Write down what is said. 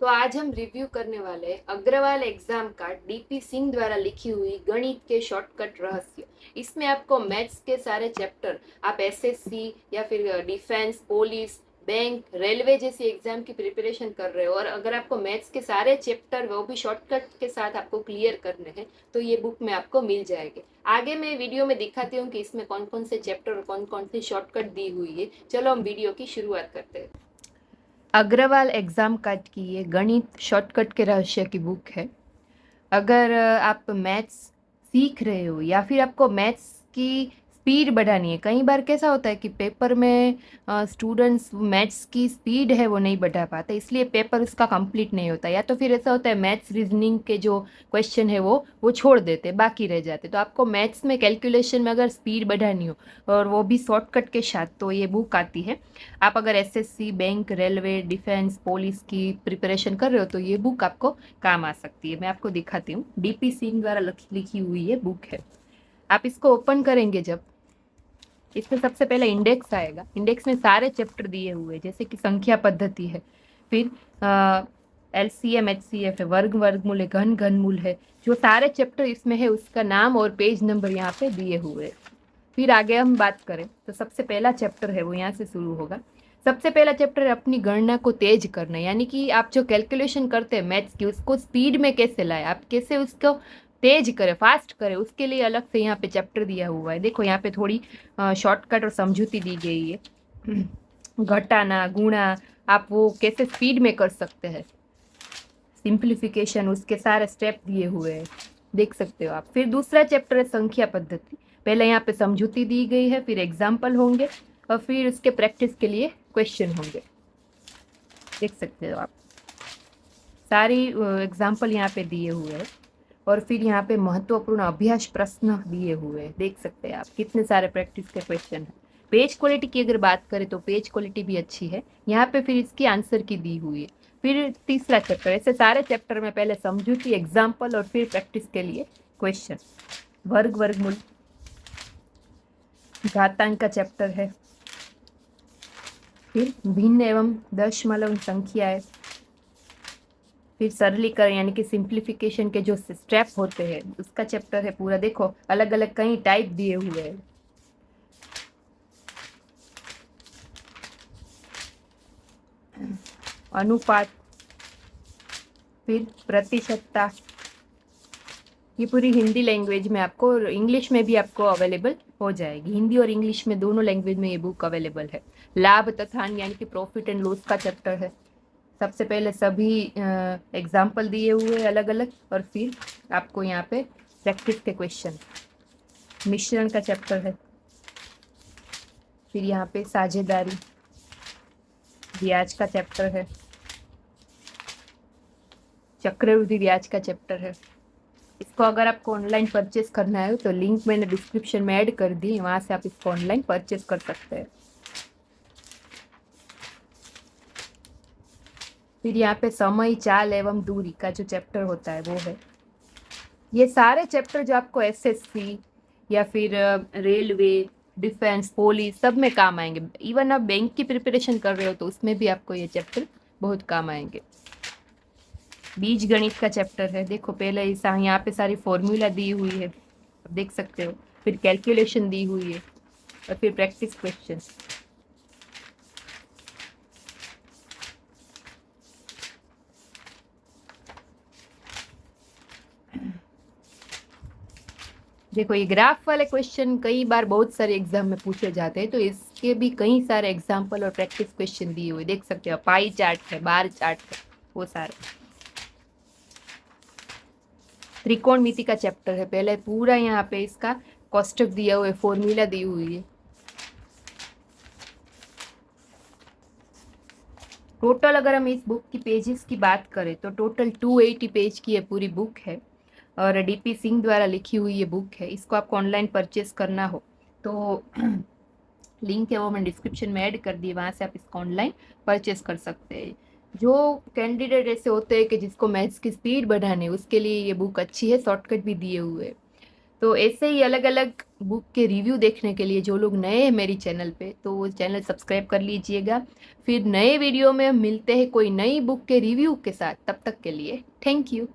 तो आज हम रिव्यू करने वाले हैं अग्रवाल एग्जाम का डीपी सिंह द्वारा लिखी हुई गणित के शॉर्टकट रहस्य। इसमें आपको मैथ्स के सारे चैप्टर, आप एसएससी या फिर डिफेंस, पुलिस, बैंक, रेलवे जैसी एग्जाम की प्रिपरेशन कर रहे हो और अगर आपको मैथ्स के सारे चैप्टर वो भी शॉर्टकट के साथ आपको क्लियर करने हैं तो ये बुक में आपको मिल जाएगी। आगे मैं वीडियो में दिखाती हूँ कि इसमें कौन कौन से चैप्टर और कौन कौन सी शॉर्टकट दी हुई है। चलो हम वीडियो की शुरुआत करते हैं। अग्रवाल एग्जाम कट की ये गणित शॉर्टकट के रहस्य की बुक है। अगर आप मैथ्स सीख रहे हो या फिर आपको मैथ्स की स्पीड बढ़ानी है, कई बार कैसा होता है कि पेपर में स्टूडेंट्स मैथ्स की स्पीड है वो नहीं बढ़ा पाते, इसलिए पेपर उसका कंप्लीट नहीं होता। या तो फिर ऐसा होता है मैथ्स रीजनिंग के जो क्वेश्चन है वो छोड़ देते, बाकी रह जाते। तो आपको मैथ्स में कैलकुलेशन में अगर स्पीड बढ़ानी हो और वो भी शॉर्टकट के साथ, तो ये बुक आती है। आप अगर SSC, bank, railway, defence, police की प्रिपरेशन कर रहे हो तो ये बुक आपको काम आ सकती है। मैं आपको दिखाती हूँ, डीपी सिंह द्वारा लिखी हुई ये बुक है। आप इसको ओपन करेंगे जब, इसमें सबसे पहले इंडेक्स आएगा। इंडेक्स में सारे चैप्टर दिए हुए हैं, जैसे कि संख्या पद्धति है, फिर एलसीएम, एचसीएफ है, वर्ग, वर्गमूल है, घन, घनमूल है। जो सारे चैप्टर इसमें है उसका नाम और पेज नंबर यहाँ पे दिए हुए हैं। फिर आगे हम बात करें तो सबसे पहला चैप्टर है वो यहाँ से शुरू होगा। सबसे पहला चैप्टर है अपनी गणना को तेज करना, यानी कि आप जो कैलकुलेशन करते हैं मैथ्स की उसको स्पीड में कैसे लाए, आप कैसे उसको तेज करें, फास्ट करें, उसके लिए अलग से यहाँ पे चैप्टर दिया हुआ है। देखो यहाँ पे थोड़ी शॉर्टकट और समझूती दी गई है। घटाना, गुणा, आप वो कैसे स्पीड में कर सकते हैं, सिंप्लीफिकेशन, उसके सारे स्टेप दिए हुए हैं, देख सकते हो आप। फिर दूसरा चैप्टर है संख्या पद्धति। पहले यहाँ पे समझूती दी गई है, फिर एग्जाम्पल होंगे और फिर उसके प्रैक्टिस के लिए क्वेश्चन होंगे, देख सकते हो आप। सारी एग्जाम्पल यहाँ पे दिए हुए हैं और फिर यहाँ पे महत्वपूर्ण अभ्यास प्रश्न दिए हुए हैं, देख सकते हैं आप कितने सारे प्रैक्टिस के क्वेश्चन हैं। पेज क्वालिटी की अगर बात करें तो पेज क्वालिटी भी अच्छी है यहाँ पे, फिर इसकी आंसर की दी हुई है। फिर तीसरा चैप्टर, ऐसे सारे चैप्टर में पहले समझूती, एग्जाम्पल और फिर प्रैक्टिस के लिए क्वेश्चन। वर्ग, वर्गमूल, घातांक का चैप्टर है। फिर भिन्न एवं दशमलव संख्याएं, फिर सरलीकरण यानी कि सिंप्लीफिकेशन के जो स्टेप होते हैं उसका चैप्टर है पूरा। देखो अलग अलग कई टाइप दिए हुए हैं। अनुपात, फिर प्रतिशतता, ये पूरी हिंदी लैंग्वेज में आपको, इंग्लिश में भी आपको अवेलेबल हो जाएगी। हिंदी और इंग्लिश में दोनों लैंग्वेज में ये बुक अवेलेबल है। लाभ तथा हानि यानी कि प्रॉफिट एंड लॉस का चैप्टर है। सबसे पहले सभी एग्जाम्पल दिए हुए अलग अलग और फिर आपको यहाँ पे प्रैक्टिस के क्वेश्चन। मिश्रण का चैप्टर है, फिर यहाँ पे साझेदारी, ब्याज का चैप्टर है, चक्रवृद्धि ब्याज का चैप्टर है। इसको अगर आपको ऑनलाइन परचेस करना है तो लिंक मैंने डिस्क्रिप्शन में ऐड कर दी, वहां से आप इसको ऑनलाइन परचेस कर सकते हैं। फिर यहाँ पे समय, चाल एवं दूरी का जो चैप्टर होता है वो है। ये सारे चैप्टर जो आपको एसएससी या फिर रेलवे, डिफेंस, पुलिस सब में काम आएंगे। इवन आप बैंक की प्रिपरेशन कर रहे हो तो उसमें भी आपको ये चैप्टर बहुत काम आएंगे। बीज गणित का चैप्टर है। देखो पहले यहाँ पे सारी फॉर्मूला दी हुई है, आप देख सकते हो। फिर कैलकुलेशन दी हुई है और फिर प्रैक्टिस क्वेश्चन। देखो ये ग्राफ वाले क्वेश्चन कई बार बहुत सारे एग्जाम में पूछे जाते हैं, तो इसके भी कई सारे एग्जाम्पल और प्रैक्टिस क्वेश्चन दिए हुए, देख सकते हो। पाई चार्ट है, बार चार्ट है, वो सारे। त्रिकोणमिति का चैप्टर है, पहले पूरा यहाँ पे इसका कोष्टक दिया हुआ है, फॉर्मूला दी हुई है। टोटल अगर हम इस बुक की पेजेस की बात करें तो टोटल 280 पेज की ये पूरी बुक है और डीपी सिंह द्वारा लिखी हुई ये बुक है। इसको आपको ऑनलाइन परचेस करना हो तो लिंक है वो मैंने डिस्क्रिप्शन में ऐड कर दी, वहाँ से आप इसको ऑनलाइन परचेस कर सकते हैं। जो कैंडिडेट ऐसे होते हैं कि जिसको मैथ्स की स्पीड बढ़ाने, उसके लिए ये बुक अच्छी है, शॉर्टकट भी दिए हुए हैं। तो ऐसे ही अलग अलग बुक के रिव्यू देखने के लिए जो लोग नए हैं मेरी चैनल पे, तो वो चैनल सब्सक्राइब कर लीजिएगा। फिर नए वीडियो में मिलते हैं कोई नई बुक के रिव्यू के साथ। तब तक के लिए थैंक यू।